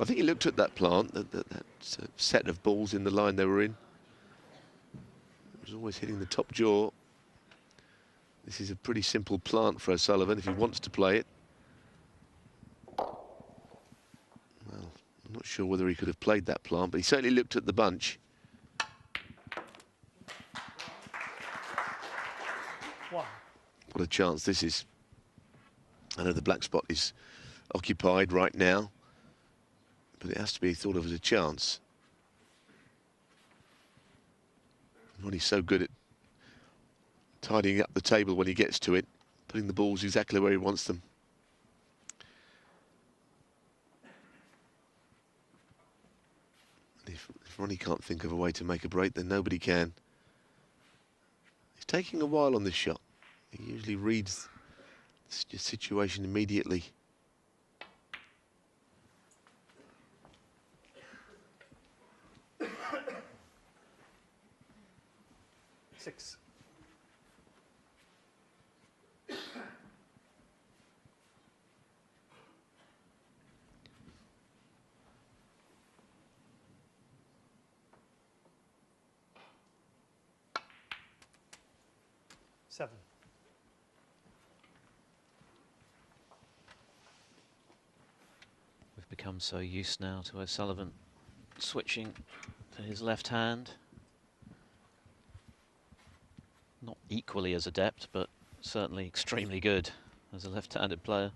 I think he looked at that plant, that set of balls in the line they were in. It was always hitting the top jaw. This is a pretty simple plant for O'Sullivan if he wants to play it. Well, I'm not sure whether he could have played that plant, but he certainly looked at the bunch. Wow. What a chance this is. I know the black spot is occupied right now, but it has to be thought of as a chance. Ronnie's so good at tidying up the table when he gets to it, putting the balls exactly where he wants them. If Ronnie can't think of a way to make a break, then nobody can. It's taking a while on this shot. He usually reads the situation immediately. Six. Seven. We've become so used now to O'Sullivan switching to his left hand. Not equally as adept, but certainly extremely good as a left-handed player.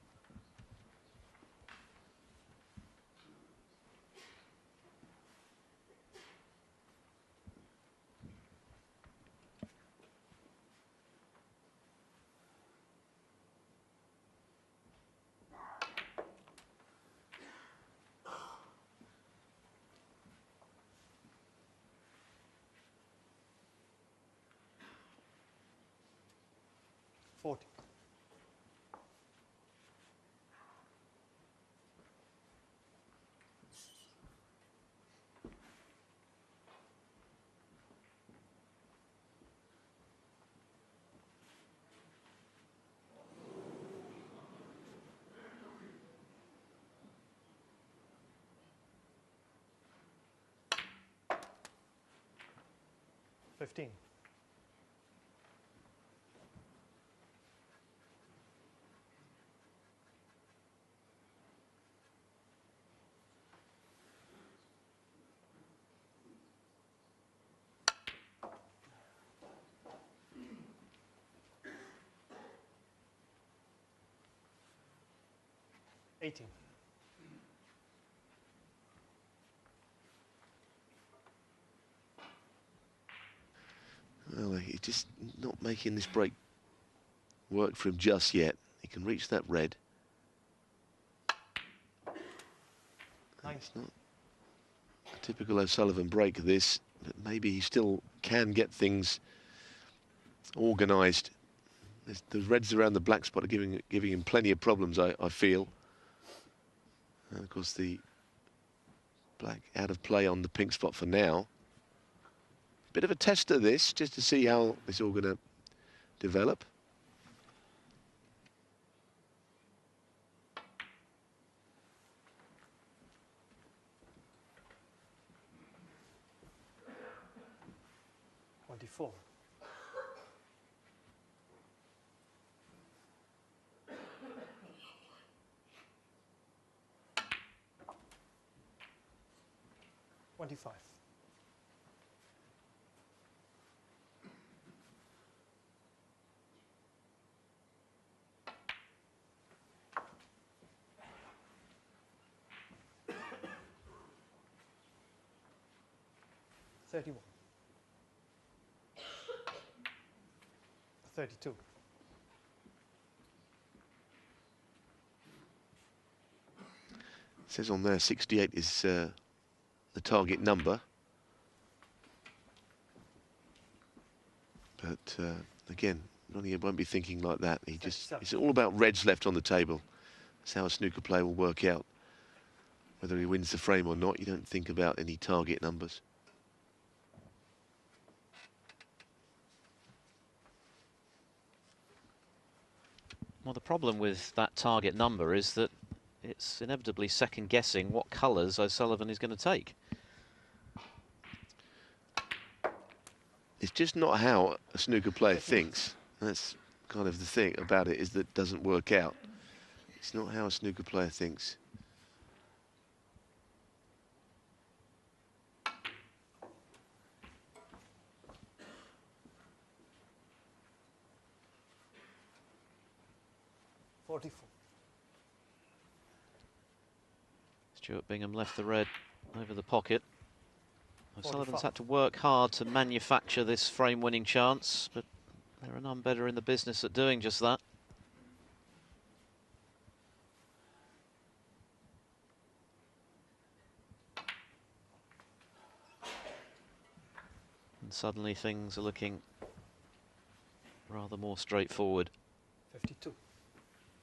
Forty. $15. $18. Well, he's just not making this break work for him just yet. He can reach that red. It's not a typical O'Sullivan break, this, but maybe he still can get things organised. The reds around the black spot are giving him plenty of problems, I feel. And of course, the black out of play on the pink spot for now. Bit of a tester, this, just to see how it's all going to develop. $24. $25. $31. 32. It says on there 68 is the target number. But again, Ronnie won't be thinking like that. It's all about reds left on the table. That's how a snooker player will work out. Whether he wins the frame or not, you don't think about any target numbers. Well, the problem with that target number is that it's inevitably second-guessing what colours O'Sullivan is going to take. It's just not how a snooker player thinks. That's kind of the thing about it, is that it doesn't work out. It's not how a snooker player thinks. Stuart Bingham left the red over the pocket. O'Sullivan's had to work hard to manufacture this frame-winning chance, but there are none better in the business at doing just that. And suddenly things are looking rather more straightforward. 52.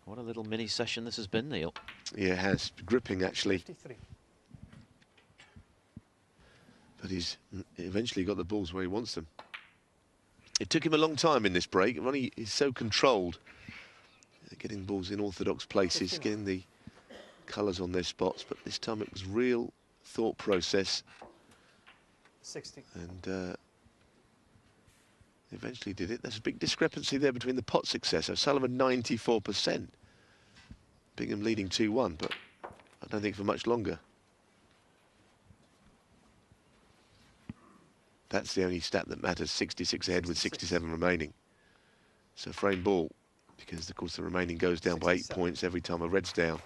What a little mini session this has been, Neil. Yeah, it has. Gripping, actually. 53. But he's eventually got the balls where he wants them. It took him a long time in this break. Ronnie is so controlled. Getting balls in orthodox places, getting the colours on their spots. But this time it was real thought process. 60. And eventually did it. There's a big discrepancy there between the pot success. O'Sullivan 94%. Bingham leading 2-1, but I don't think for much longer. That's the only stat that matters. 66 ahead with 67 remaining. So frame ball, because of course the remaining goes down by 8 points every time a red's down.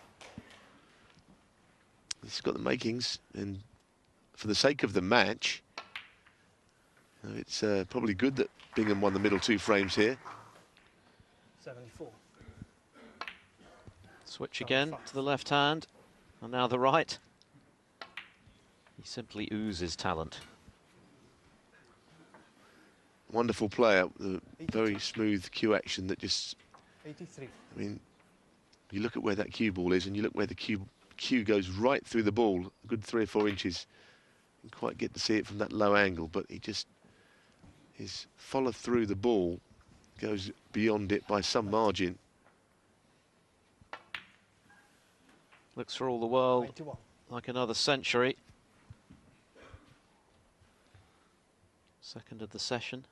He's got the makings, and for the sake of the match, it's probably good that Bingham won the middle 2 frames here. 74. Switch again to the left hand, and now the right. He simply oozes talent. Wonderful player, the very smooth cue action that just... 83. I mean, you look at where that cue ball is, and you look where the cue goes right through the ball, a good 3 or 4 inches. You can't quite get to see it from that low angle, but he just... his follow through the ball goes beyond it by some margin. Looks for all the world 91. like another century. Second of the session,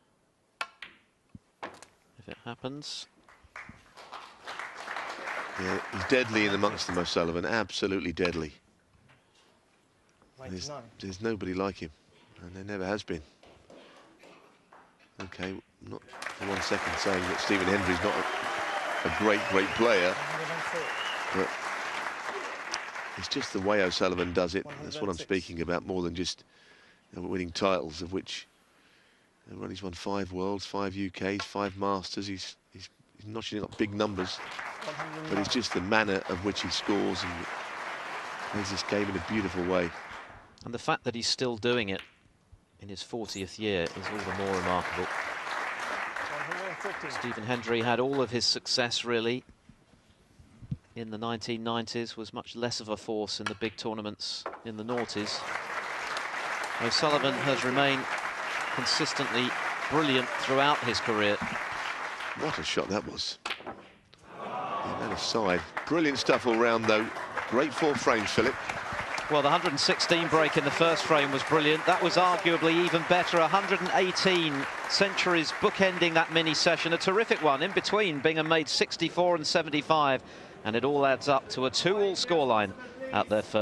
if it happens. Yeah, he's deadly in amongst them, O'Sullivan, absolutely deadly. There's nobody like him, and there never has been. Okay, not for 1 second saying that Stephen Hendry's not a great player, but it's just the way O'Sullivan does it. That's what I'm speaking about, more than just winning titles, of which Ronnie's won 5 Worlds, 5 UKs, 5 Masters. He's notching up big numbers, but it's just the manner of which he scores and plays this game in a beautiful way. And the fact that he's still doing it in his 40th year is all the more remarkable. Stephen Hendry had all of his success, really, in the 1990s, was much less of a force in the big tournaments in the noughties. O'Sullivan has remained consistently brilliant throughout his career. What a shot that was. Yeah, that aside. Brilliant stuff all round, though. Great 4 frames, Philip. Well, the 116 break in the first frame was brilliant. That was arguably even better. 118 centuries bookending that mini session. A terrific one. In between, Bingham made 64 and 75. And it all adds up to a 2-all scoreline at their first.